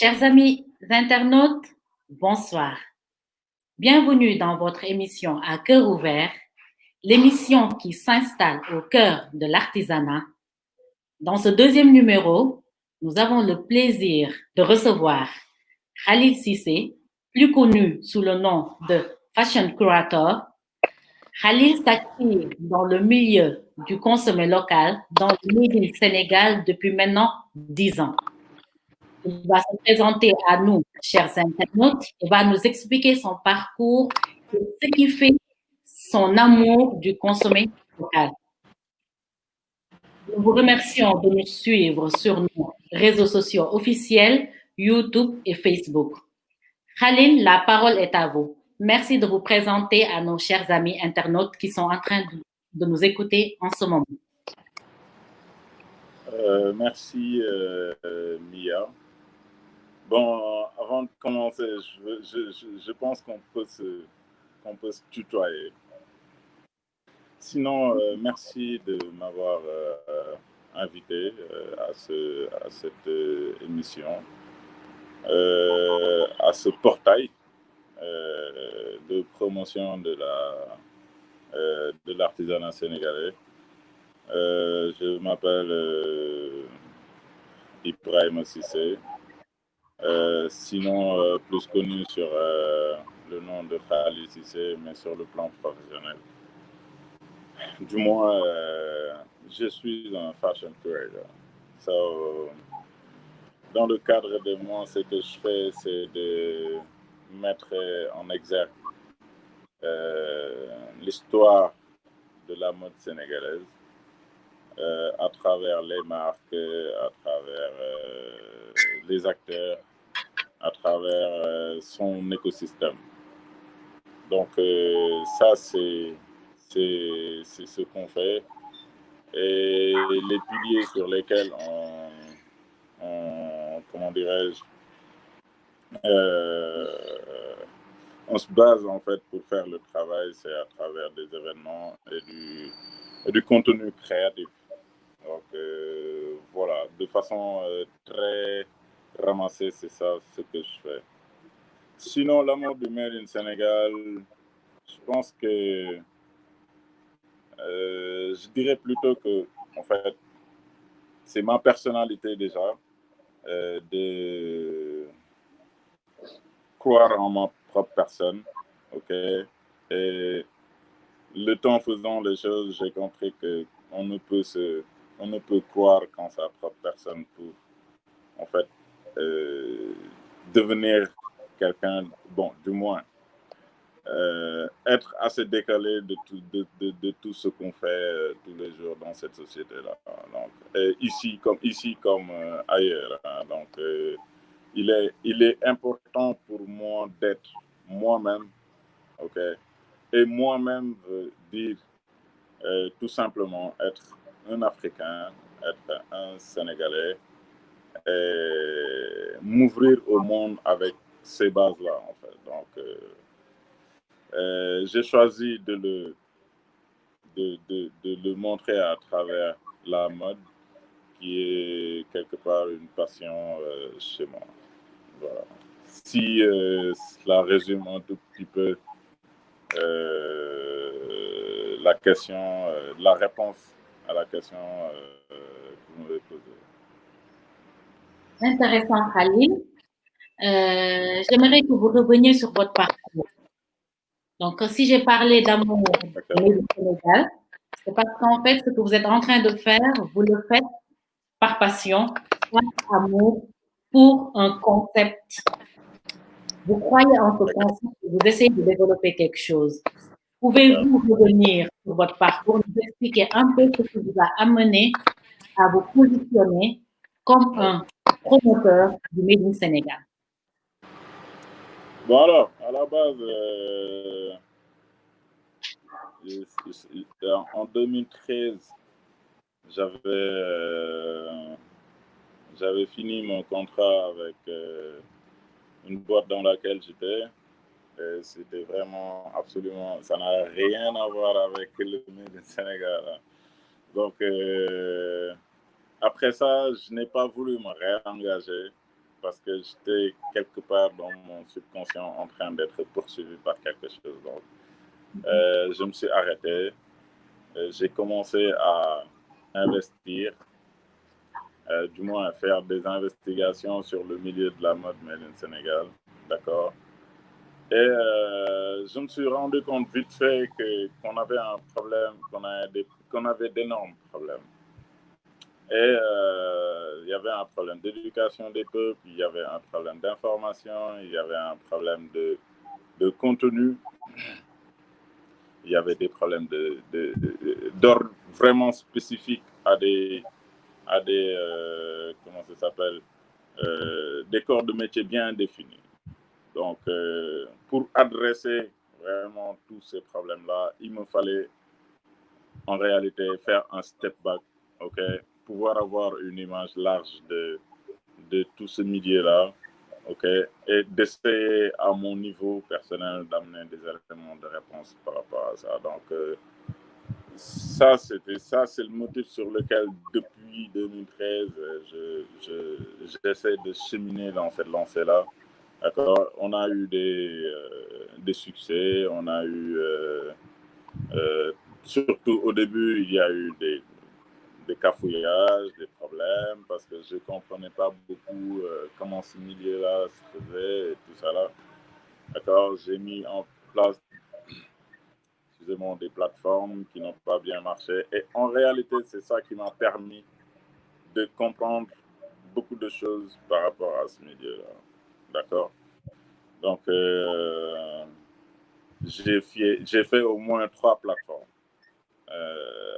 Chers amis internautes, bonsoir. Bienvenue dans votre émission à cœur ouvert, l'émission qui s'installe au cœur de l'artisanat. Dans ce deuxième numéro, nous avons le plaisir de recevoir Khalil Cissé, plus connu sous le nom de Fashion Curator. Khalil s'active dans le milieu du consommé local dans le Made in Sénégal depuis maintenant 10 ans. Il va se présenter à nous, chers internautes, et va nous expliquer son parcours et ce qui fait son amour du consommé local. Nous vous remercions de nous suivre sur nos réseaux sociaux officiels, YouTube et Facebook. Khalil, la parole est à vous. Merci de vous présenter à nos chers amis internautes qui sont en train de nous écouter en ce moment. Merci, Mia. Bon, avant de commencer, je pense qu'on peut se tutoyer. Sinon, merci de m'avoir invité à cette émission, à ce portail de promotion de l'artisanat sénégalais. Je m'appelle Ibrahima Cissé, sinon plus connu sur le nom de Khalil Cissé, mais sur le plan professionnel. Du moins, je suis un fashion curator. So, dans le cadre de moi, ce que je fais, c'est de mettre en exergue l'histoire de la mode sénégalaise à travers les marques, à travers les acteurs, à travers son écosystème. Donc ça, c'est ce qu'on fait. Et les piliers sur lesquels comment dirais-je, on se base en fait pour faire le travail, c'est à travers des événements et du contenu créatif. Donc voilà, de façon très ramassée, c'est ça ce que je fais. Sinon, l'amour du Made in Sénégal, je pense que je dirais plutôt que, en fait, c'est ma personnalité déjà de croire en ma propre personne, ok. Et le temps faisant les choses, j'ai compris que on ne peut croire qu'en sa propre personne pour, en fait, devenir quelqu'un, bon, du moins, être assez décalé de tout ce qu'on fait tous les jours dans cette société-là. Donc, ici comme ailleurs. Hein. Donc, il est important pour moi d'être moi-même, ok. Et moi-même veut dire tout simplement être un Africain, être un Sénégalais, et m'ouvrir au monde avec ces bases-là, en fait. Donc, j'ai choisi de le montrer à travers la mode, qui est quelque part une passion chez moi. Voilà. Si cela résume un tout petit peu la question, la réponse à la question que vous m'avez posée. Intéressant, Khalil. J'aimerais que vous reveniez sur votre parcours. Donc, si j'ai parlé d'amour du Sénégal, c'est parce qu'en fait, ce que vous êtes en train de faire, vous le faites par passion, par amour, pour un concept. Vous croyez en ce concept, vous essayez de développer quelque chose. Pouvez-vous revenir sur votre parcours, nous expliquer un peu ce qui vous a amené à vous positionner comme un promoteur du Made in Sénégal? Bon alors, à la base, en 2013, j'avais fini mon contrat avec une boîte dans laquelle j'étais. C'était vraiment absolument, ça n'a rien à voir avec le Made in Sénégal. Hein. Donc, après ça, je n'ai pas voulu me réengager parce que j'étais quelque part dans mon subconscient en train d'être poursuivi par quelque chose. Donc, je me suis arrêté. J'ai commencé à investir, du moins à faire des investigations sur le milieu de la mode made in Sénégal. D'accord. Et je me suis rendu compte vite fait qu'on avait un problème, qu'on avait d'énormes problèmes. Et il y avait un problème d'éducation des peuples, il y avait un problème d'information, il y avait un problème de contenu, il y avait des problèmes d'ordre vraiment spécifiques à des comment ça s'appelle, des corps de métier bien définis. Donc, pour adresser vraiment tous ces problèmes-là, il me fallait en réalité faire un step back, ok, pouvoir avoir une image large de tout ce milieu-là, ok, et d'essayer à mon niveau personnel d'amener des éléments de réponse par rapport à ça. Donc, ça, c'est le motif sur lequel, depuis 2013, j'essaie de cheminer dans cette lancée-là. D'accord. On a eu des succès, on a eu, surtout au début, il y a eu des cafouillages, des problèmes, parce que je ne comprenais pas beaucoup comment ce milieu-là se faisait et tout ça là. D'accord. J'ai mis en place, excusez-moi, des plateformes qui n'ont pas bien marché. Et en réalité, c'est ça qui m'a permis de comprendre beaucoup de choses par rapport à ce milieu-là. D'accord. Donc, j'ai fait au moins 3 plateformes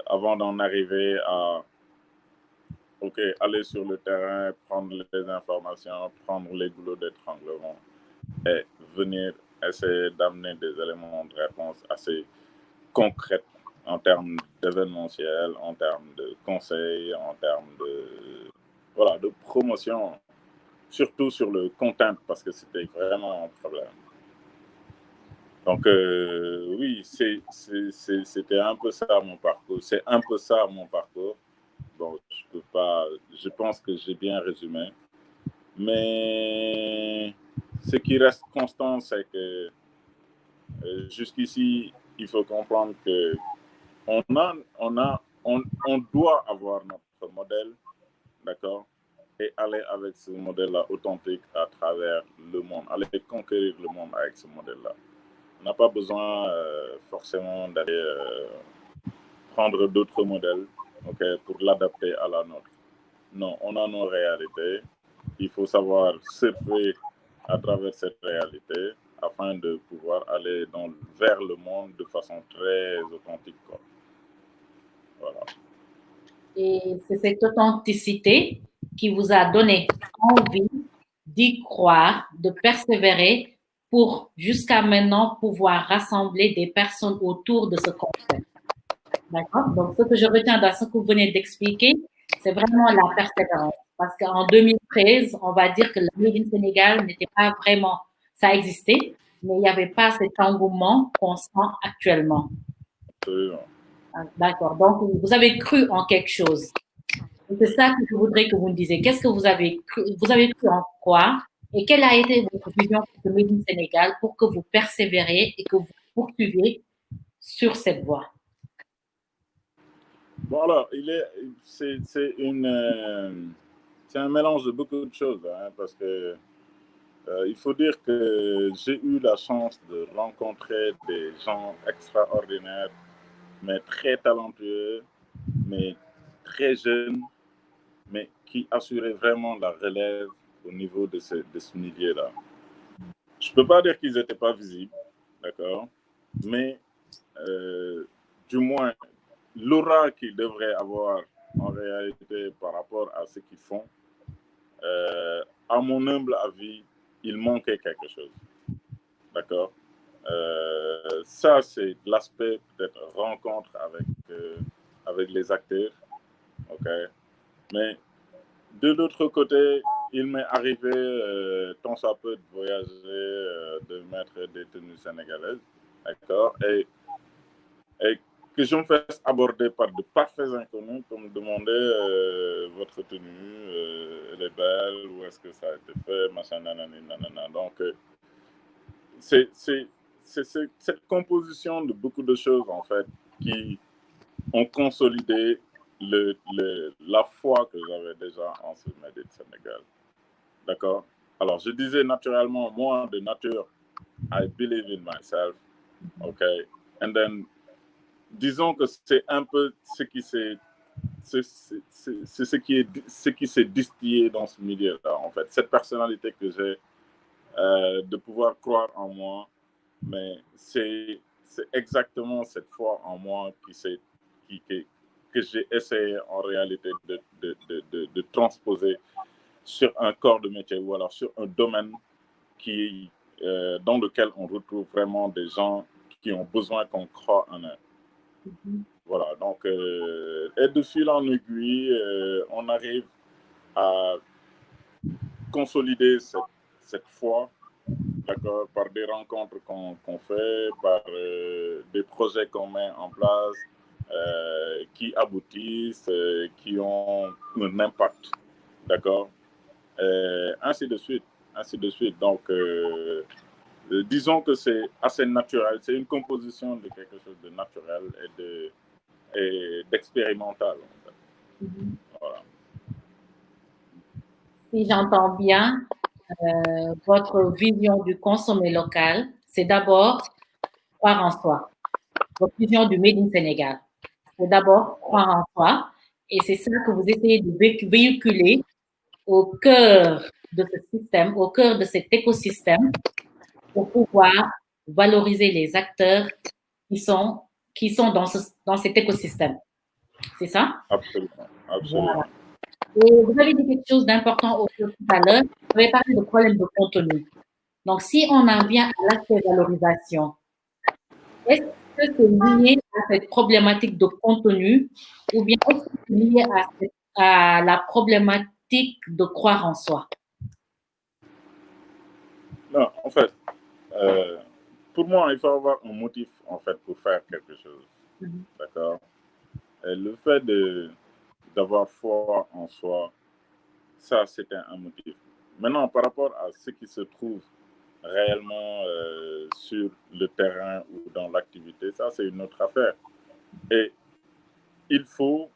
avant d'en arriver à aller sur le terrain, prendre les informations, prendre les goulots d'étranglement et venir essayer d'amener des éléments de réponse assez concrets en termes d'événementiel, en termes de conseils, en termes de promotion, surtout sur le content, parce que c'était vraiment un problème. Donc, oui, c'était un peu ça mon parcours. C'est un peu ça mon parcours. Bon, je pense que j'ai bien résumé. Mais ce qui reste constant, c'est que jusqu'ici, il faut comprendre que on doit avoir notre modèle, d'accord, et aller avec ce modèle-là authentique à travers le monde, aller conquérir le monde avec ce modèle-là. On n'a pas besoin forcément d'aller prendre d'autres modèles, okay, pour l'adapter à la nôtre. Non, on a nos réalités. Il faut savoir surfer à travers cette réalité afin de pouvoir aller vers le monde de façon très authentique, quoi. Voilà. Et c'est cette authenticité qui vous a donné envie d'y croire, de persévérer pour jusqu'à maintenant pouvoir rassembler des personnes autour de ce concept. D'accord. Donc, ce que je retiens dans ce que vous venez d'expliquer, c'est vraiment la persévérance. Parce qu'en 2013, on va dire que la Made in Sénégal n'était pas vraiment, ça existait, mais il n'y avait pas cet engouement qu'on sent actuellement. Absolument. D'accord. Donc, vous avez cru en quelque chose. C'est ça que je voudrais que vous me disiez. Qu'est-ce que vous avez cru en quoi? Et quelle a été votre vision pour le Made in Sénégal pour que vous persévériez et que vous poursuiviez sur cette voie? Bon, alors, c'est un mélange de beaucoup de choses, hein, parce que il faut dire que j'ai eu la chance de rencontrer des gens extraordinaires, mais très talentueux, mais très jeunes, mais qui assuraient vraiment la relève au niveau de ce milieu-là. Je ne peux pas dire qu'ils n'étaient pas visibles, d'accord, mais du moins, l'aura qu'ils devraient avoir en réalité par rapport à ce qu'ils font, à mon humble avis, il manquait quelque chose. D'accord. Ça, c'est l'aspect peut-être rencontre avec les acteurs. OK. Mais de l'autre côté, il m'est arrivé, tant ça peut, de voyager, de mettre des tenues sénégalaises. D'accord. Et que je me fasse aborder par de parfaits inconnus pour me demander votre tenue, elle est belle, où est-ce que ça a été fait, machin, nanani, nanana. Donc, c'est cette composition de beaucoup de choses, en fait, qui ont consolidé la foi que j'avais déjà en ce Made in Sénégal. D'accord? Alors, je disais naturellement, moi, de nature, I believe in myself, okay? And then, disons que c'est un peu ce qui s'est c'est ce qui s'est distillé dans ce milieu-là, en fait. Cette personnalité que j'ai, de pouvoir croire en moi, mais c'est exactement cette foi en moi que j'ai essayé en réalité de transposer sur un corps de métier ou alors sur un domaine dans lequel on retrouve vraiment des gens qui ont besoin qu'on croit en eux. Voilà, donc, et de fil en aiguille, on arrive à consolider cette foi, d'accord, par des rencontres qu'on fait, par des projets qu'on met en place, qui aboutissent, qui ont un impact, d'accord, ainsi de suite, ainsi de suite. Donc, disons que c'est assez naturel, c'est une composition de quelque chose de naturel et d'expérimental. En fait. Voilà. Si j'entends bien, votre vision du consommer local, c'est d'abord croire en soi. Votre vision du Made in Sénégal, c'est d'abord croire en soi. Et c'est ça que vous essayez de véhiculer au cœur de ce système, au cœur de cet écosystème, pour pouvoir valoriser les acteurs qui sont dans cet écosystème. C'est ça? Absolument, absolument. Voilà. Et vous avez dit quelque chose d'important tout à l'heure. Vous avez parlé de problème de contenu. Donc, si on en vient à l'aspect valorisation, est-ce que c'est lié à cette problématique de contenu ou bien est-ce que c'est lié à la problématique de croire en soi? Non, en fait, pour moi, il faut avoir un motif, en fait, pour faire quelque chose. D'accord? Et le fait d'avoir foi en soi, ça, c'était un motif. Maintenant, par rapport à ce qui se trouve réellement sur le terrain ou dans l'activité, ça, c'est une autre affaire. Et il faut,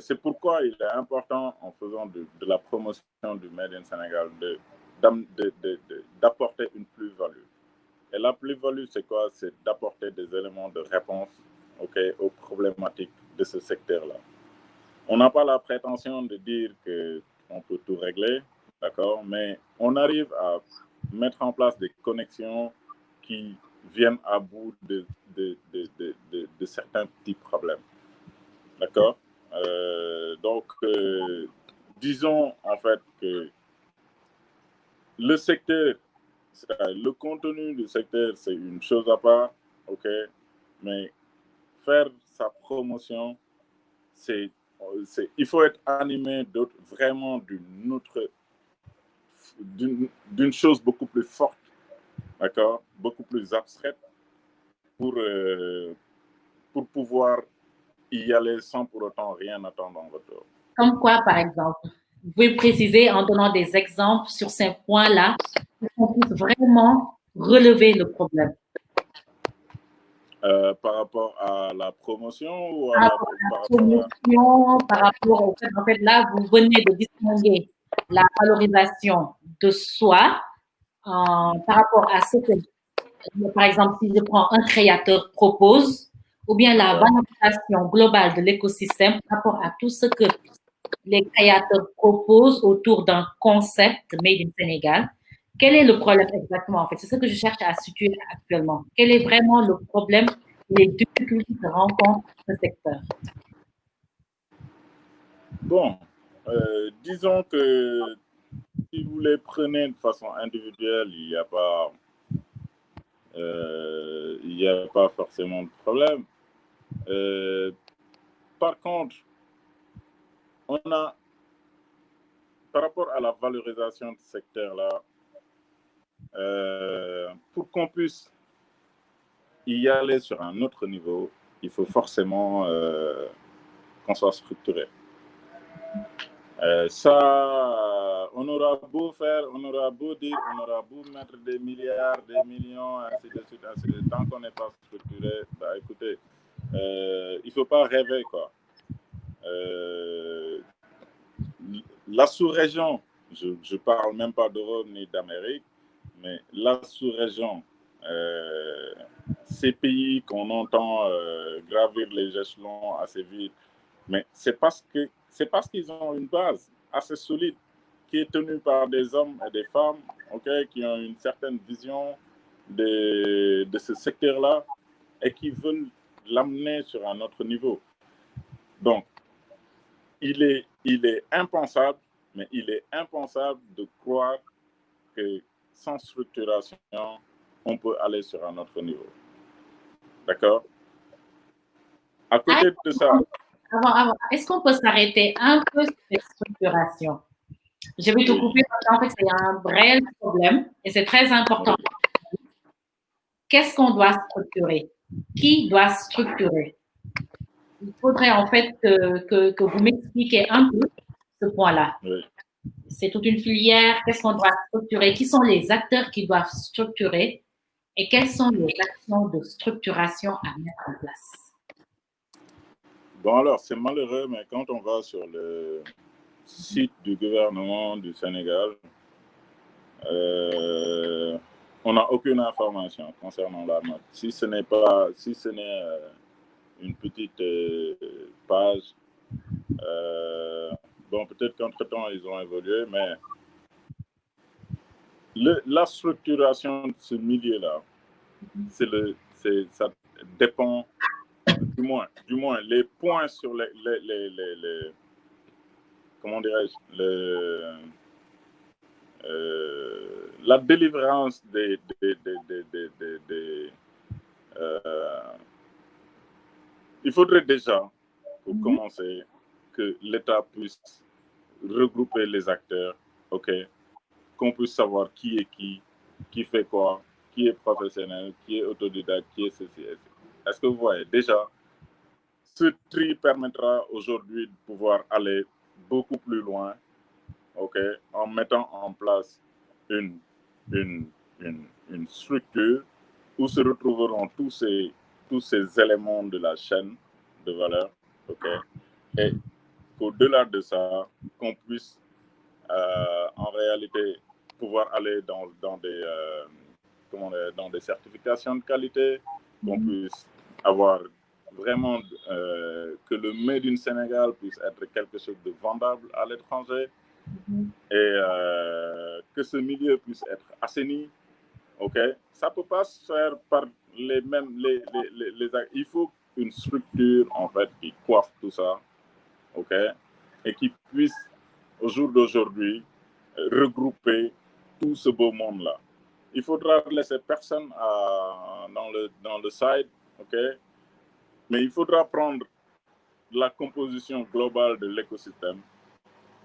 c'est pourquoi il est important, en faisant de la promotion du Made in Sénégal, d'apporter une plus-value. Et la plus-value, c'est quoi? C'est d'apporter des éléments de réponse, okay, aux problématiques de ce secteur-là. On n'a pas la prétention de dire qu'on peut tout régler, d'accord, mais on arrive à mettre en place des connexions qui viennent à bout de certains petits problèmes. D'accord? Donc, disons en fait que le secteur, le contenu du secteur, c'est une chose à part, ok? Mais faire sa promotion, il faut être animé vraiment d'une chose beaucoup plus forte, d'accord? Beaucoup plus abstraite pour pouvoir y aller sans pour autant rien attendre en retour. Comme quoi, par exemple? Vous pouvez préciser en donnant des exemples sur ces points-là pour qu'on puisse vraiment relever le problème. Par rapport à la promotion ou par rapport à la promotion, par rapport au fait, en fait, là, vous venez de distinguer la valorisation de soi par rapport à ce que, par exemple, si je prends un créateur propose, ou bien la valorisation globale de l'écosystème par rapport à tout ce que les créateurs proposent autour d'un concept Made in Sénégal. Quel est le problème exactement, en fait? C'est ce que je cherche à situer actuellement. Quel est vraiment le problème, les difficultés que rencontre ce secteur? Bon, disons que si vous les prenez de façon individuelle, il n'y a pas forcément de problème. Par contre, par rapport à la valorisation de ce secteur-là, pour qu'on puisse y aller sur un autre niveau, il faut forcément qu'on soit structuré. Ça, on aura beau faire, on aura beau dire, on aura beau mettre des milliards, des millions, ainsi de suite, ainsi de suite. Tant qu'on n'est pas structuré, bah écoutez, il ne faut pas rêver, quoi. La sous-région, je ne parle même pas d'Europe ni d'Amérique, mais la sous-région, ces pays qu'on entend gravir les échelons assez vite, mais c'est parce qu'ils ont une base assez solide qui est tenue par des hommes et des femmes, okay, qui ont une certaine vision de ce secteur-là et qui veulent l'amener sur un autre niveau. Donc, il est impensable, mais il est impensable de croire que sans structuration, on peut aller sur un autre niveau. D'accord? À côté de ça... Est-ce qu'on peut s'arrêter un peu sur cette structuration? Je vais te couper parce qu'en fait, c'est un réel problème et c'est très important. Oui. Qu'est-ce qu'on doit structurer? Qui doit structurer? Il faudrait en fait que vous m'expliquiez un peu ce point-là. Oui. C'est toute une filière. Qu'est-ce qu'on doit structurer? Qui sont les acteurs qui doivent structurer? Et quelles sont les actions de structuration à mettre en place? Bon, alors, c'est malheureux, mais quand on va sur le site du gouvernement du Sénégal, on n'a aucune information concernant la note. Si ce n'est une petite page, bon, peut-être qu'entre-temps, ils ont évolué, mais la structuration de ce milieu-là, ça dépend, du moins, les points sur les comment dirais-je, la délivrance il faudrait déjà, pour commencer, que l'État puisse regrouper les acteurs, ok, qu'on puisse savoir qui est qui fait quoi, qui est professionnel, qui est autodidacte, qui est ceci. Est-ce que vous voyez déjà, ce tri permettra aujourd'hui de pouvoir aller beaucoup plus loin, ok, en mettant en place une structure où se retrouveront tous ces éléments de la chaîne de valeur, ok, et qu'au-delà de ça, qu'on puisse en réalité pouvoir aller dans des certifications de qualité, qu'on puisse avoir vraiment que le Made in Sénégal puisse être quelque chose de vendable à l'étranger et que ce milieu puisse être assaini. Ok, ça peut pas se faire par les mêmes il faut une structure en fait qui coiffe tout ça, ok, et qui puisse au jour d'aujourd'hui regrouper tout ce beau monde là. Il faudra laisser personne dans le side, ok, mais il faudra prendre la composition globale de l'écosystème,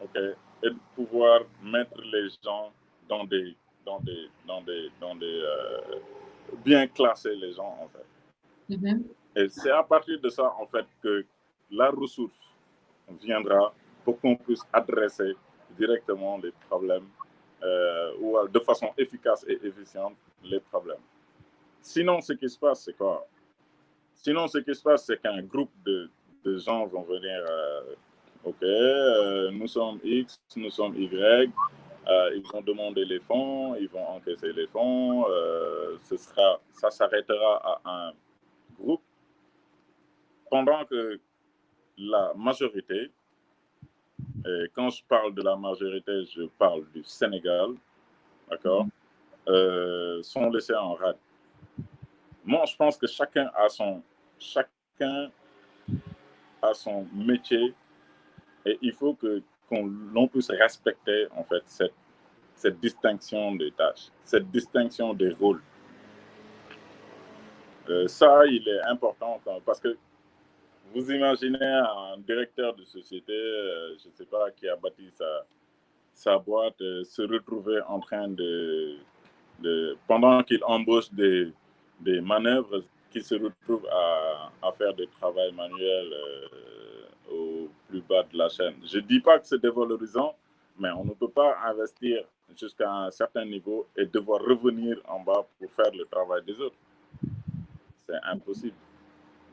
ok, et de pouvoir mettre les gens bien classer les gens en fait. Et c'est à partir de ça en fait que la ressource viendra pour qu'on puisse adresser directement les problèmes ou de façon efficace et efficiente les problèmes. Sinon, ce qui se passe, c'est quoi? Sinon, ce qui se passe, c'est qu'un groupe de gens vont venir, ok, nous sommes X, nous sommes Y, ils vont demander les fonds, ils vont encaisser les fonds, ça s'arrêtera à un groupe, pendant que la majorité, et quand je parle de la majorité, je parle du Sénégal, d'accord, sont laissés en rade. Moi, je pense que chacun a son métier et il faut l'on puisse respecter en fait cette distinction des tâches, cette distinction des rôles. Ça, il est important parce que vous imaginez un directeur de société, je ne sais pas, qui a bâti sa boîte, se retrouver en train pendant qu'il embauche des manœuvres qui se retrouvent à faire des travaux manuels au plus bas de la chaîne. Je ne dis pas que c'est dévalorisant, mais on ne peut pas investir jusqu'à un certain niveau et devoir revenir en bas pour faire le travail des autres. C'est impossible.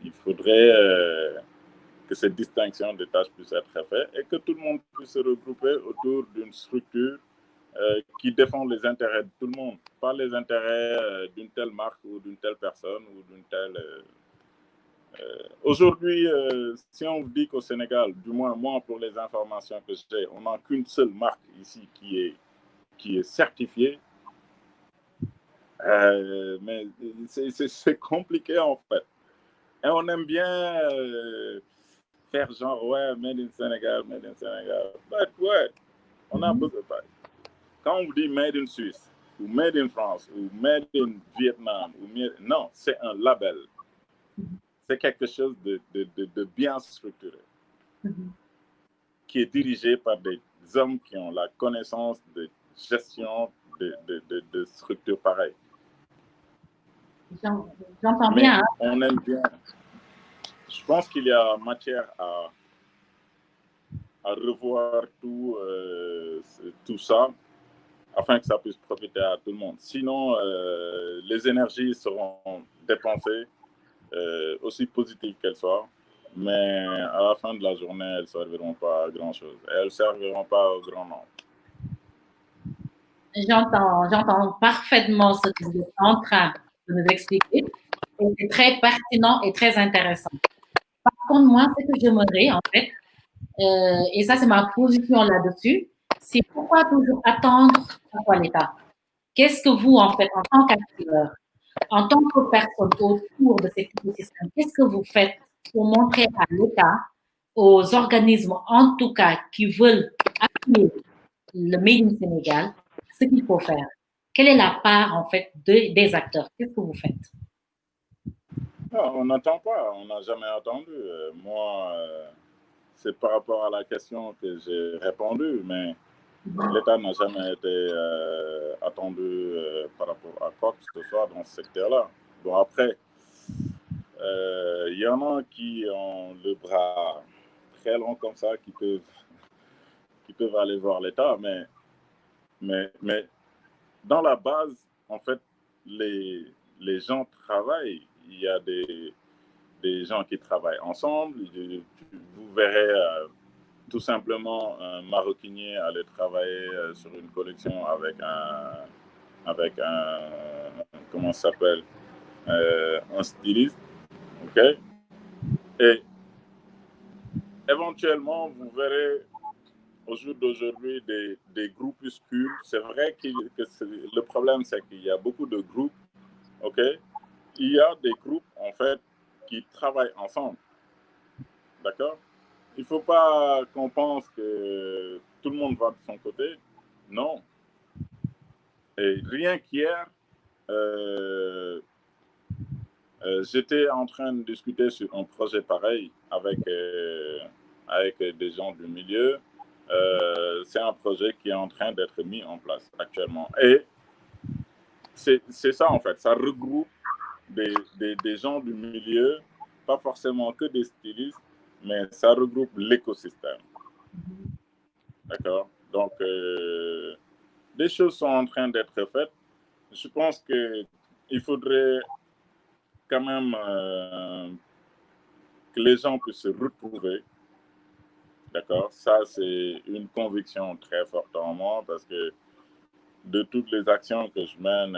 Il faudrait que cette distinction des tâches puisse être faite et que tout le monde puisse se regrouper autour d'une structure qui défend les intérêts de tout le monde, pas les intérêts d'une telle marque ou d'une telle personne ou d'une telle... Aujourd'hui, si on vous dit qu'au Sénégal, du moins moi pour les informations que j'ai, on n'a qu'une seule marque ici qui est certifiée, mais c'est compliqué en fait. Et on aime bien faire genre, ouais, made in Sénégal, made in Sénégal. But ouais, on a besoin de... Quand on vous dit made in Suisse, ou made in France, ou made in Vietnam, non, c'est un label. C'est quelque chose de bien structuré, qui est dirigé par des hommes qui ont la connaissance de gestion de structures pareilles. J'entends bien. Hein? On aime bien. Je pense qu'il y a matière à revoir tout ça afin que ça puisse profiter à tout le monde. Sinon, les énergies seront dépensées, aussi positives qu'elles soient, mais à la fin de la journée, elles ne serviront pas à grand-chose. Elles ne serviront pas au grand nombre. J'entends parfaitement ce que vous êtes en train de nous expliquer. Et c'est très pertinent et très intéressant. Par contre, moi, ce que j'aimerais, en fait, et ça, c'est ma position là-dessus, c'est pourquoi toujours attendre à l'État? Qu'est-ce que vous, en fait, en tant qu'acteur, en tant que personne autour de cet écosystème, qu'est-ce que vous faites pour montrer à l'État, aux organismes, en tout cas, qui veulent appuyer le Made in Sénégal, ce qu'il faut faire? Quelle est la part, en fait, des acteurs? Qu'est-ce que vous faites? Non, on n'attend pas, on n'a jamais attendu. Moi, c'est par rapport à la question que j'ai répondu, mais l'État n'a jamais été attendu par rapport à quoi que ce soit dans ce secteur-là. Bon, après, il y en a qui ont le bras très long comme ça, qui peuvent aller voir l'État, mais dans la base, en fait, les gens travaillent. Il y a des gens qui travaillent ensemble. Vous verrez tout simplement un maroquinier aller travailler sur une collection avec un comment ça s'appelle, un styliste, ok? Et éventuellement, vous verrez au jour d'aujourd'hui des groupuscules. C'est vrai que le problème, c'est qu'il y a beaucoup de groupes, ok? Il y a des groupes, en fait, qui travaillent ensemble, d'accord? Il ne faut pas qu'on pense que tout le monde va de son côté. Non. Et rien qu'hier, j'étais en train de discuter sur un projet pareil avec des gens du milieu. C'est un projet qui est en train d'être mis en place actuellement. Et c'est ça, en fait. Ça regroupe des gens du milieu, pas forcément que des stylistes, mais ça regroupe l'écosystème. D'accord? Donc, des choses sont en train d'être faites. Je pense qu'il faudrait quand même que les gens puissent se retrouver. D'accord? Ça, c'est une conviction très forte en moi parce que de toutes les actions que je mène,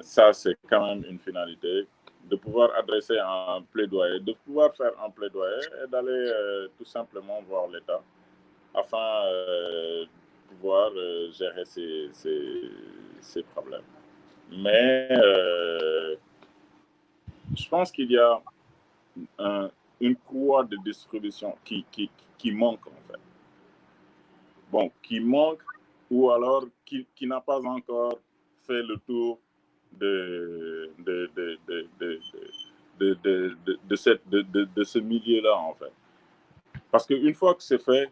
ça, c'est quand même une finalité de pouvoir adresser un plaidoyer, de pouvoir faire un plaidoyer et d'aller tout simplement voir l'État afin de pouvoir gérer ces problèmes. Mais je pense qu'il y a une courroie de distribution qui manque en fait. Bon, qui manque ou alors qui n'a pas encore fait le tour de ce milieu-là en fait. Parce qu'une fois que c'est fait,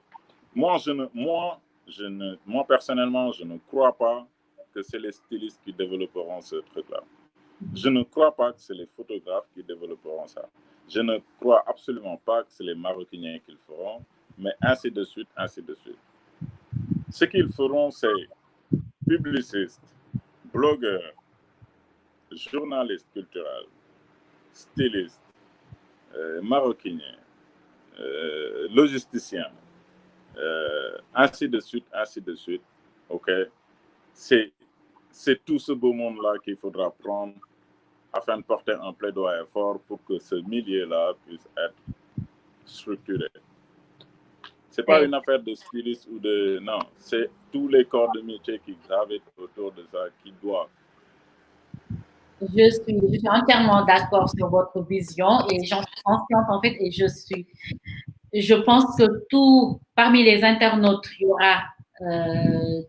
moi personnellement, je ne crois pas que c'est les stylistes qui développeront ce truc-là. Je ne crois pas que c'est les photographes qui développeront ça. Je ne crois absolument pas que c'est les Marocains qui le feront, mais ainsi de suite, ainsi de suite. Ce qu'ils feront, c'est publicistes, blogueurs, journalistes culturels, stylistes, maroquiniers, logisticiens, ainsi de suite, ainsi de suite. OK? C'est tout ce beau monde-là qu'il faudra prendre afin de porter un plaidoyer fort pour que ce milieu-là puisse être structuré. Ce n'est pas une affaire de styliste ou de... Non, c'est tous les corps de métier qui gravitent autour de ça qui doivent. Je suis entièrement d'accord sur votre vision et j'en suis consciente en fait et je pense que parmi les internautes, il y aura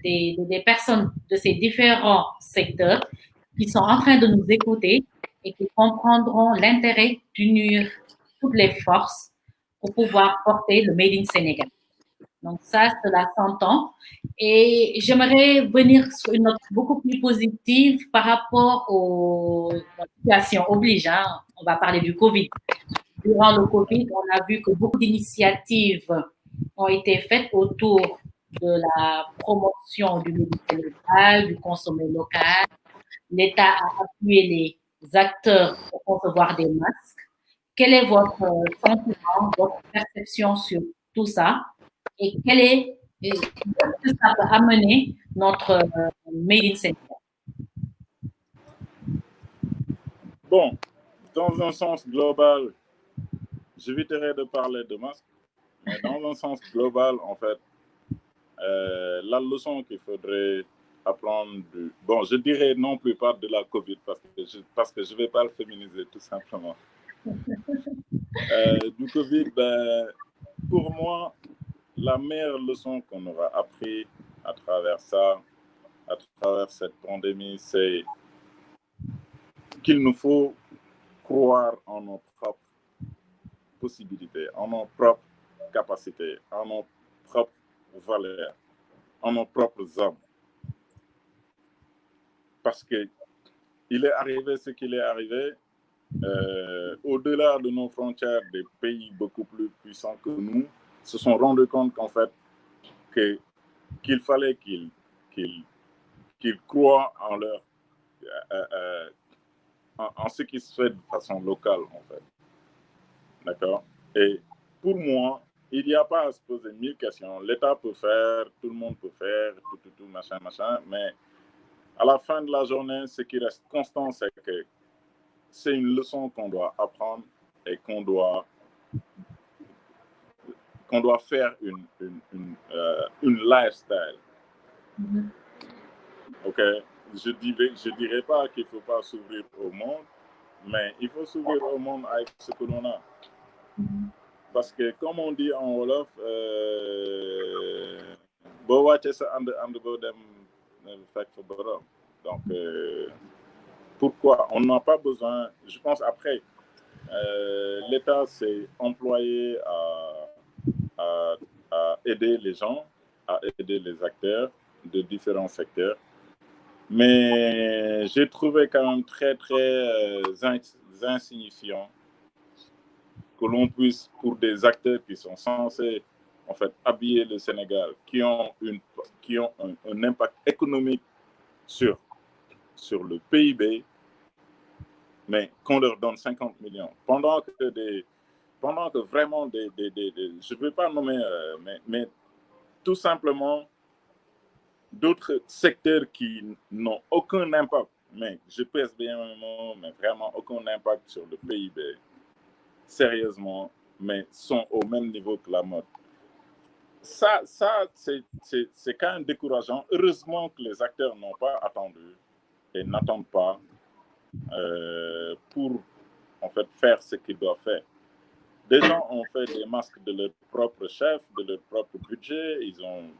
des personnes de ces différents secteurs qui sont en train de nous écouter et qui comprendront l'intérêt d'unir toutes les forces pour pouvoir porter le Made in Sénégal. Donc ça, cela s'entend. Et j'aimerais venir sur une note beaucoup plus positive par rapport aux situations oblige. Hein. On va parler du Covid. Durant le Covid, on a vu que beaucoup d'initiatives ont été faites autour de la promotion du médicament local, du consommé local. L'État a appuyé les acteurs pour concevoir des masques. Quel est votre sentiment, votre perception sur tout ça et ce que ça peut amener notre Made in Sénégal? Bon, dans un sens global, j'éviterai de parler de masques, mais dans un sens global, en fait, la leçon qu'il faudrait apprendre bon, je dirais non plus pas de la COVID parce que je ne vais pas le féminiser tout simplement. Du COVID, ben, pour moi, la meilleure leçon qu'on aura appris à travers ça, à travers cette pandémie, c'est qu'il nous faut croire en nos propres possibilités, en nos propres capacités, en nos propres valeurs, en nos propres hommes. Parce que il est arrivé ce qu'il est arrivé. Au-delà de nos frontières, des pays beaucoup plus puissants que nous se sont rendus compte qu'en fait, qu'il fallait qu'ils croient en leur en ce qui se fait de façon locale, en fait. D'accord? Et pour moi, il n'y a pas à se poser 1000 questions. L'État peut faire, tout le monde peut faire, tout, machin, mais à la fin de la journée, ce qui reste constant, c'est que c'est une leçon qu'on doit apprendre et qu'on doit faire une lifestyle. Mm-hmm. OK? Je dirais pas qu'il ne faut pas s'ouvrir au monde, mais il faut s'ouvrir au monde avec ce que l'on a. Mm-hmm. Parce que, comme on dit en Wolof, donc, pourquoi? On n'a pas besoin, je pense après, l'État s'est employé à aider les gens, à aider les acteurs de différents secteurs. Mais j'ai trouvé quand même très, très insignifiant que l'on puisse, pour des acteurs qui sont censés en fait habiller le Sénégal, qui ont un impact économique sur le PIB, mais qu'on leur donne 50 millions. Pendant que vraiment je ne veux pas nommer, mais tout simplement d'autres secteurs qui n'ont aucun impact, mais je pèse bien un mot, mais vraiment aucun impact sur le PIB, sérieusement, mais sont au même niveau que la mode. Ça c'est quand même décourageant. Heureusement que les acteurs n'ont pas attendu et n'attendent pas pour en fait faire ce qu'ils doivent faire. Des gens ont fait des masques de leur propre chef, de leur propre budget. Ils ont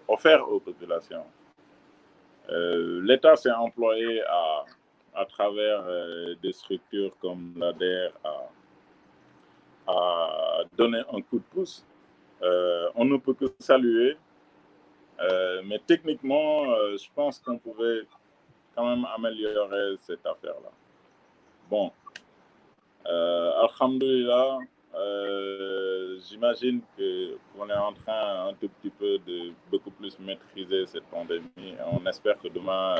offert aux populations. L'État s'est employé à travers des structures comme l'ADER à donner un coup de pouce. On ne peut que saluer. Mais techniquement, je pense qu'on pouvait quand même améliorer cette affaire-là. Bon, alhamdoulilah, j'imagine qu'on est en train un tout petit peu de beaucoup plus maîtriser cette pandémie. On espère que demain,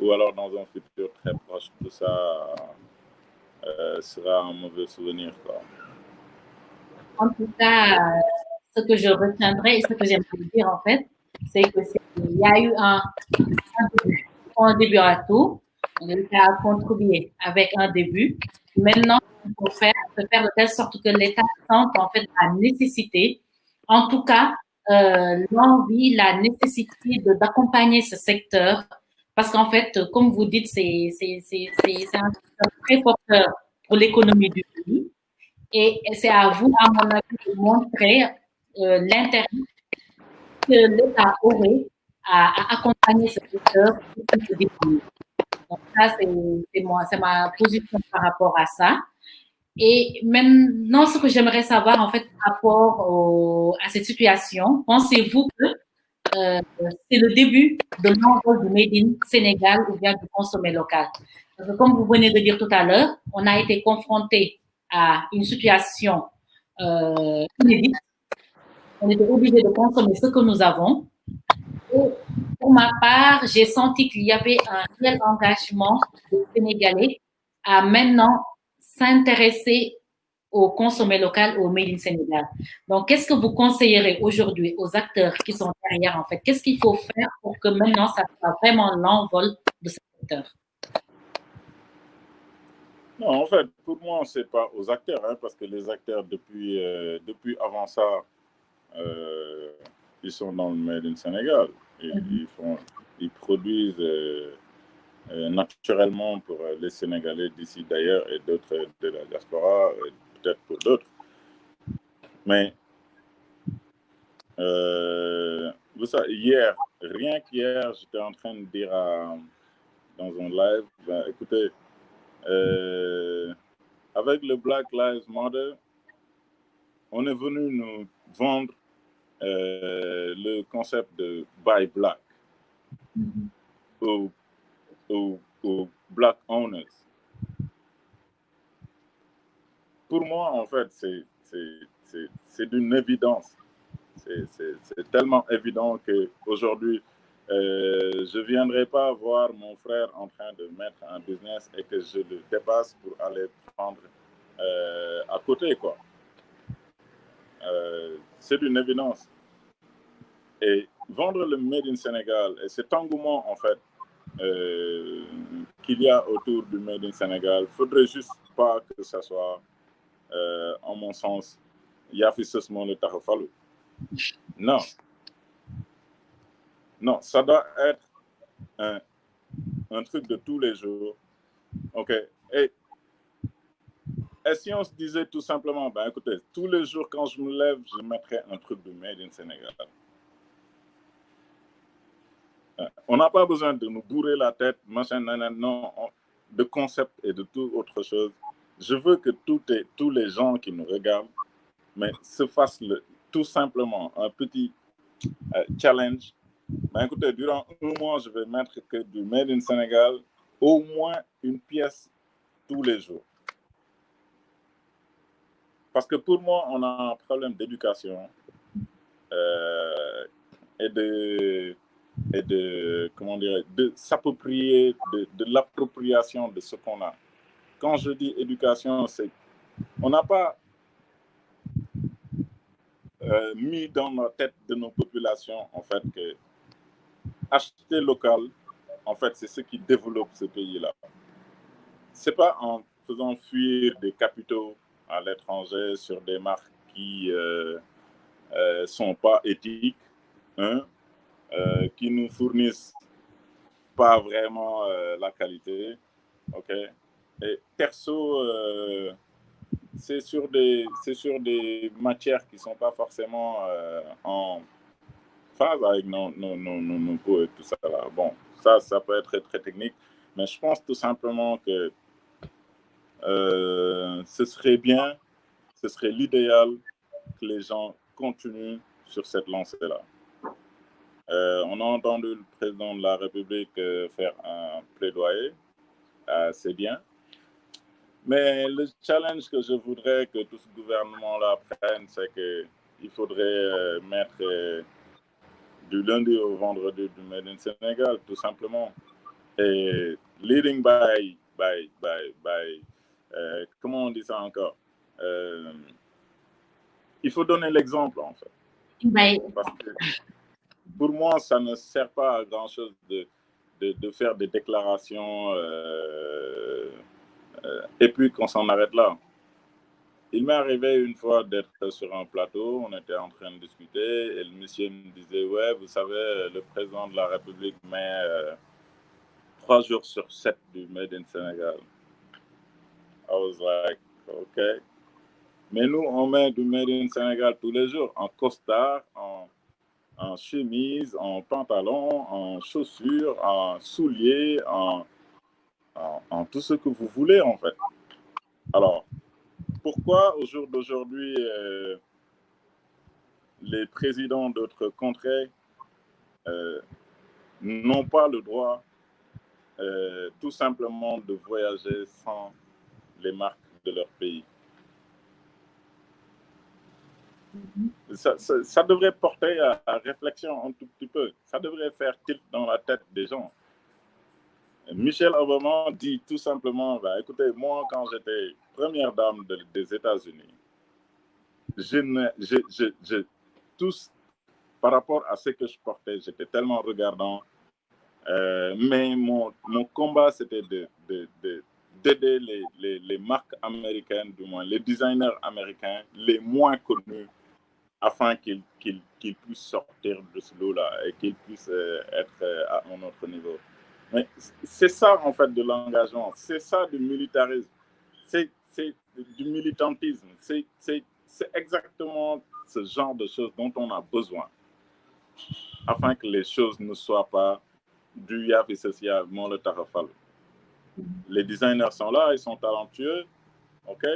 ou alors dans un futur très proche, tout ça sera un mauvais souvenir, quoi. En tout cas, ce que je retiendrai et ce que j'aimerais dire, en fait, c'est qu'il y a eu un début à tout. L'État a contribué avec un début. Maintenant, il faut faire de telle sorte que l'État sente en fait la nécessité, en tout cas, l'envie, la nécessité d'accompagner ce secteur, parce qu'en fait, comme vous dites, c'est un secteur très porteur pour l'économie du pays. Et c'est à vous, à mon avis, de montrer l'intérêt que l'État aurait à accompagner ce secteur pour qu'il se débrouille. Donc ça, c'est ma position par rapport à ça. Et maintenant, ce que j'aimerais savoir, en fait, par rapport à cette situation, pensez-vous que c'est le début de l'envol du Made in Sénégal ou bien du consommé local? Parce que comme vous venez de dire tout à l'heure, on a été confronté à une situation inédite. On était obligé de consommer ce que nous avons. Et pour ma part, j'ai senti qu'il y avait un réel engagement des Sénégalais à maintenant s'intéresser au consommé local, au Made in Sénégal. Donc, qu'est-ce que vous conseillerez aujourd'hui aux acteurs qui sont derrière, en fait? Qu'est-ce qu'il faut faire pour que maintenant, ça soit vraiment l'envol de ce secteur? Non, en fait, pour moi, ce n'est pas aux acteurs, hein, parce que les acteurs, depuis avant ça, ils sont dans le Made in Sénégal. Ils produisent naturellement pour les Sénégalais d'ici d'ailleurs et d'autres de la diaspora, peut-être pour d'autres. Mais vous savez, rien qu'hier, j'étais en train de dire dans un live, ben, écoutez, avec le Black Lives Matter, on est venu nous vendre le concept de Buy Black aux Black owners. Pour moi, en fait, c'est d'une évidence. C'est tellement évident qu'aujourd'hui, je ne viendrai pas voir mon frère en train de mettre un business et que je le dépasse pour aller prendre à côté, quoi. C'est d'une évidence. Et vendre le Made in Sénégal et cet engouement, en fait, qu'il y a autour du Made in Sénégal, il ne faudrait juste pas que ça soit, en mon sens, Yafi Sosmo le Tarofalou. Non. Non, ça doit être un truc de tous les jours. OK. Et si on se disait tout simplement, ben écoutez, tous les jours quand je me lève, je mettrai un truc de Made in Sénégal. On n'a pas besoin de nous bourrer la tête, machin, non, de concept et de tout autre chose. Je veux que tous les gens qui nous regardent, mais se fassent tout simplement un petit challenge. Ben écoutez, durant un mois, je vais mettre que du Made in Sénégal, au moins une pièce tous les jours. Parce que pour moi, on a un problème d'éducation et de comment dire, de s'approprier, de l'appropriation de ce qu'on a. Quand je dis éducation, c'est on n'a pas mis dans la tête de nos populations, en fait, que acheter local, en fait, c'est ce qui développe ce pays-là. C'est pas en faisant fuir des capitaux à l'étranger sur des marques qui sont pas éthiques, hein, qui nous fournissent pas vraiment la qualité, ok. Et perso, c'est sur des matières qui sont pas forcément en phase avec nos goûts et tout ça là. Bon, ça peut être très, très technique, mais je pense tout simplement que ce serait bien, ce serait l'idéal que les gens continuent sur cette lancée-là. On a entendu le président de la République faire un plaidoyer, c'est bien. Mais le challenge que je voudrais que tout ce gouvernement-là prenne, c'est qu'il faudrait mettre du lundi au vendredi du Made in Sénégal, tout simplement. Et leading by comment on dit ça encore? Il faut donner l'exemple, en fait. Parce que pour moi, ça ne sert pas à grand-chose de faire des déclarations et puis qu'on s'en arrête là. Il m'est arrivé une fois d'être sur un plateau, on était en train de discuter et le monsieur me disait, ouais, vous savez, le président de la République met 3 jours sur 7 du Made in Sénégal. I was like, OK. Mais nous, on met du Made in Sénégal tous les jours, en costard, en chemise, en pantalon, en chaussures, en souliers, en tout ce que vous voulez, en fait. Alors, pourquoi au jour d'aujourd'hui, les présidents d'autres contrées n'ont pas le droit tout simplement de voyager sans les marques de leur pays? Ça devrait porter à réflexion un tout petit peu. Ça devrait faire tilt dans la tête des gens. Michelle Obama dit tout simplement, bah, écoutez, moi, quand j'étais première dame des États-Unis, tous, par rapport à ce que je portais, j'étais tellement regardant. Mais mon combat, c'était d'aider les marques américaines, du moins les designers américains les moins connus, afin qu'ils puissent sortir de ce lot-là et qu'ils puissent être à un autre niveau. Mais c'est ça, en fait, de l'engagement. C'est ça, du militarisme. C'est du militantisme. C'est exactement ce genre de choses dont on a besoin, afin que les choses ne soient pas du yaf et socialement le tarafal. Les designers sont là, ils sont talentueux, ok?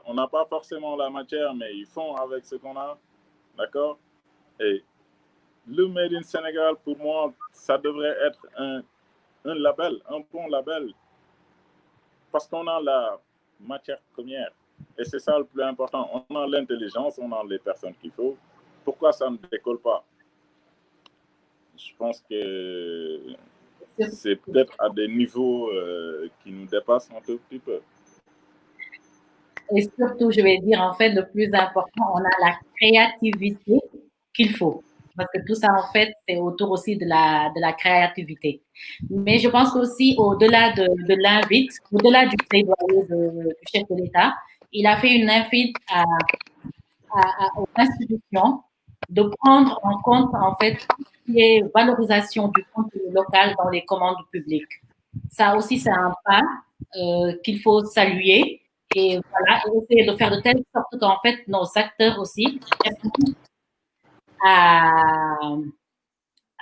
On n'a pas forcément la matière, mais ils font avec ce qu'on a, d'accord? Et le Made in Sénégal, pour moi, ça devrait être un label, un bon label, parce qu'on a la matière première. Et c'est ça le plus important. On a l'intelligence, on a les personnes qu'il faut. Pourquoi ça ne décolle pas? Je pense que c'est peut-être à des niveaux qui nous dépassent un tout petit peu. Et surtout, je vais dire, en fait, le plus important, on a la créativité qu'il faut. Parce que tout ça, en fait, c'est autour aussi de la créativité. Mais je pense qu'aussi, au-delà de l'invite, au-delà du plaidoyer du chef de l'État, il a fait une invite aux institutions de prendre en compte, en fait, les valorisations du contenu local dans les commandes publiques. Ça aussi, c'est un pas qu'il faut saluer et voilà, et essayer de faire de telle sorte qu'en fait, nos acteurs aussi à,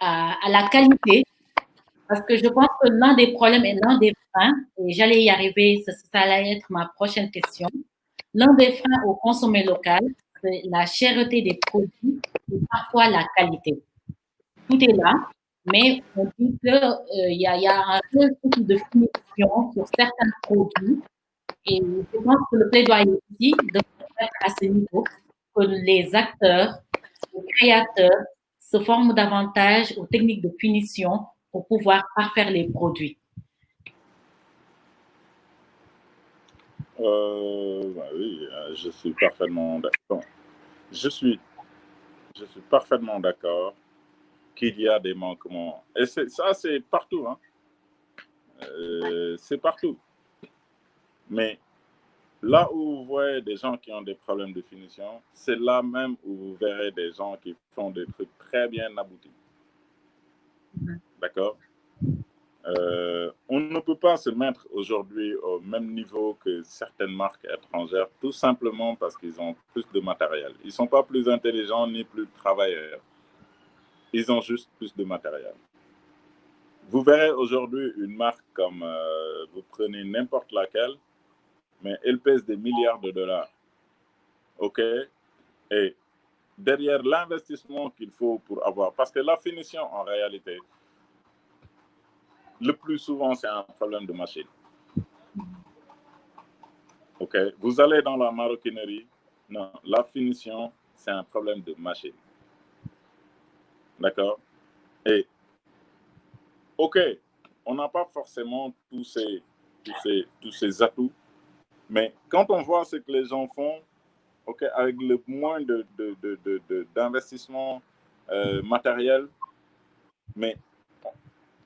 à la qualité, parce que je pense que l'un des problèmes et l'un des freins, et j'allais y arriver, ça allait être ma prochaine question, l'un des freins au consommer local, c'est la cherté des produits et parfois la qualité. Tout est là, mais on dit qu'il y a un seul type de finition sur certains produits. Et je pense que le plaidoyer aussi devrait être à ce niveau, que les acteurs, les créateurs se forment davantage aux techniques de finition pour pouvoir parfaire les produits. Bah oui, je suis parfaitement d'accord. Je suis parfaitement d'accord qu'il y a des manquements. Et ça, c'est partout. Hein. C'est partout. Mais là où vous voyez des gens qui ont des problèmes de finition, c'est là même où vous verrez des gens qui font des trucs très bien aboutis. D'accord? On ne peut pas se mettre aujourd'hui au même niveau que certaines marques étrangères, tout simplement parce qu'ils ont plus de matériel. Ils ne sont pas plus intelligents ni plus travailleurs. Ils ont juste plus de matériel. Vous verrez aujourd'hui une marque comme, vous prenez n'importe laquelle, mais elle pèse des milliards de dollars. OK? Et derrière l'investissement qu'il faut pour avoir. Parce que la finition, en réalité, le plus souvent, c'est un problème de machine. OK? Vous allez dans la maroquinerie, non, la finition, c'est un problème de machine. D'accord? Et, OK, on n'a pas forcément tous ces atouts, mais quand on voit ce que les gens font, OK, avec le moins d'investissement matériel, mais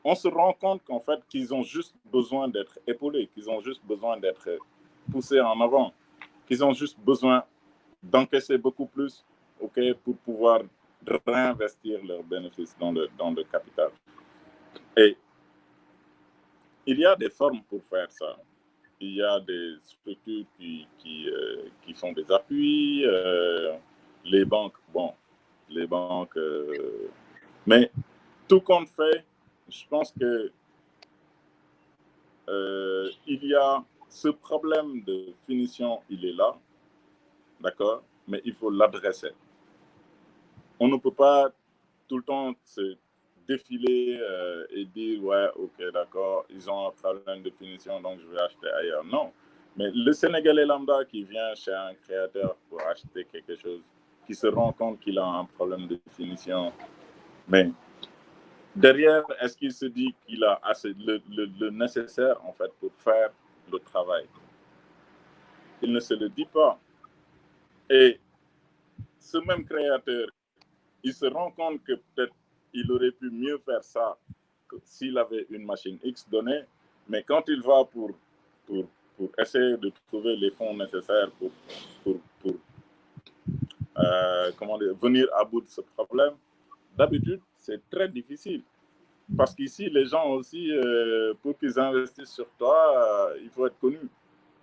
on se rend compte qu'en fait, qu'ils ont juste besoin d'être épaulés, qu'ils ont juste besoin d'être poussés en avant, qu'ils ont juste besoin d'encaisser beaucoup plus, OK, pour pouvoir réinvestir leurs bénéfices dans le capital. Et il y a des formes pour faire ça. Il y a des structures qui font des appuis, les banques, mais tout compte fait, je pense que il y a ce problème de finition, il est là, d'accord, mais il faut l'adresser. On ne peut pas tout le temps se défiler et dire ouais, ok, d'accord, ils ont un problème de finition, donc je vais acheter ailleurs. Non, mais le Sénégalais lambda qui vient chez un créateur pour acheter quelque chose, qui se rend compte qu'il a un problème de finition, mais derrière, est-ce qu'il se dit qu'il a assez le nécessaire en fait pour faire le travail? Il ne se le dit pas. Et ce même créateur, il se rend compte que peut-être il aurait pu mieux faire ça s'il avait une machine X donnée, mais quand il va pour essayer de trouver les fonds nécessaires pour comment dire, venir à bout de ce problème, d'habitude, c'est très difficile. Parce qu'ici, les gens aussi, pour qu'ils investissent sur toi, il faut être connu.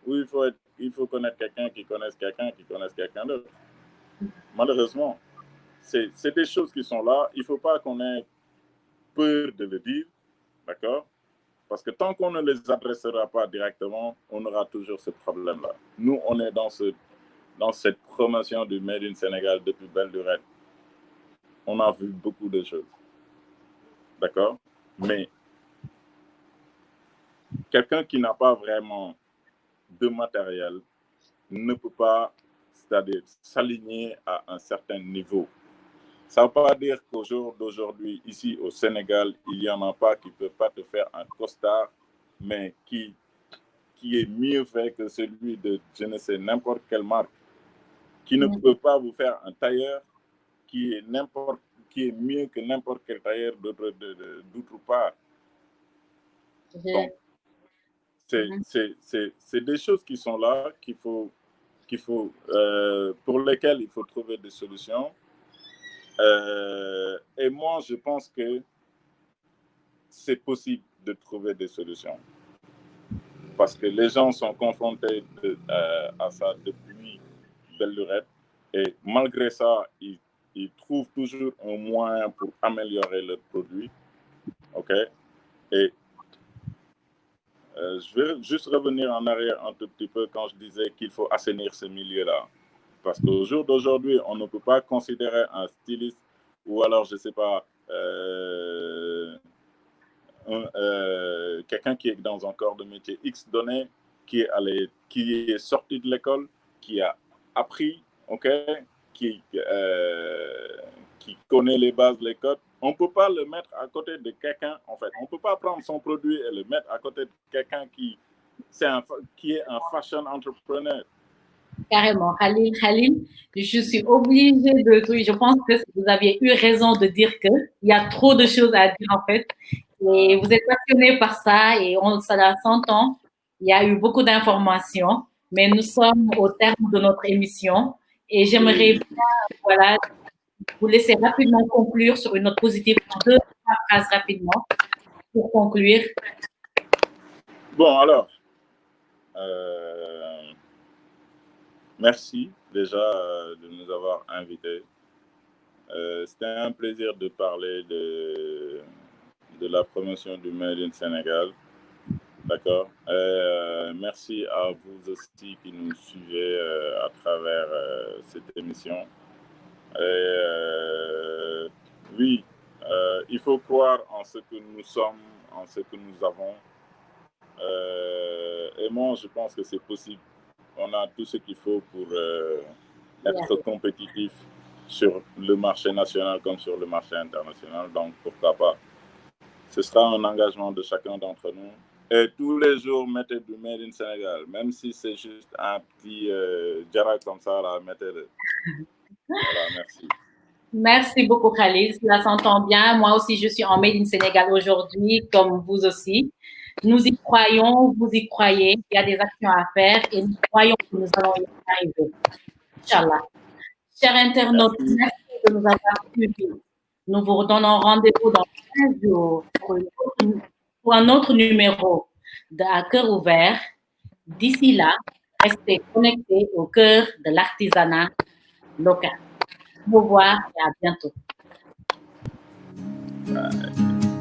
Ou il faut connaître quelqu'un qui connaisse quelqu'un qui connaisse quelqu'un d'autre. Malheureusement, c'est des choses qui sont là. Il ne faut pas qu'on ait peur de le dire, d'accord? Parce que tant qu'on ne les adressera pas directement, on aura toujours ce problème-là. Nous, on est dans cette promotion du Made in Sénégal depuis belle lurette. On a vu beaucoup de choses, d'accord? Mais quelqu'un qui n'a pas vraiment de matériel ne peut pas, c'est-à-dire s'aligner à un certain niveau. Ça ne veut pas dire qu'au jour d'aujourd'hui, ici au Sénégal, il n'y en a pas qui ne peuvent pas te faire un costard, mais qui est mieux fait que celui de je ne sais n'importe quelle marque, qui ne peut pas vous faire un tailleur qui est mieux que n'importe quel tailleur d'autre part. Donc, c'est des choses qui sont là, pour lesquelles il faut trouver des solutions. Et moi, je pense que c'est possible de trouver des solutions. Parce que les gens sont confrontés à ça depuis belle lurette. Et malgré ça, ils trouvent toujours un moyen pour améliorer leurs produits. OK? Et je vais juste revenir en arrière un tout petit peu quand je disais qu'il faut assainir ce milieu-là. Parce qu'au jour d'aujourd'hui, on ne peut pas considérer un styliste ou alors, je ne sais pas, quelqu'un qui est dans un corps de métier X donné, qui est sorti de l'école, qui a appris, OK, qui connaît les bases, les codes. On ne peut pas le mettre à côté de quelqu'un, en fait. On ne peut pas prendre son produit et le mettre à côté de quelqu'un qui est un fashion entrepreneur. Carrément, Khalil, je suis obligée je pense que vous aviez eu raison de dire qu'il y a trop de choses à dire en fait. Et vous êtes passionné par ça et ça s'entend. Il y a eu beaucoup d'informations, mais nous sommes au terme de notre émission et j'aimerais bien, vous laisser rapidement conclure sur une note positive, 2-3 phrases rapidement pour conclure. Bon, alors, merci déjà de nous avoir invités. C'était un plaisir de parler de la promotion du Made in Sénégal. D'accord. Merci à vous aussi qui nous suivez à travers cette émission. Oui, il faut croire en ce que nous sommes, en ce que nous avons. Et moi, je pense que c'est possible. On a tout ce qu'il faut pour être compétitif sur le marché national comme sur le marché international. Donc, pourquoi pas? Ce sera un engagement de chacun d'entre nous. Et tous les jours, mettez du Made in Sénégal. Même si c'est juste un petit djara comme ça, là, mettez-le. Voilà, merci. Merci beaucoup, Khalil. Cela s'entend bien. Moi aussi, je suis en Made in Sénégal aujourd'hui, comme vous aussi. Nous y croyons, vous y croyez. Il y a des actions à faire et nous croyons que nous allons y arriver. Inch'Allah. Chers internautes, merci de nous avoir suivis. Nous vous redonnons rendez-vous dans 15 jours pour un autre numéro de À cœur ouvert. D'ici là, restez connectés au cœur de l'artisanat local. Au revoir et à bientôt. Bye.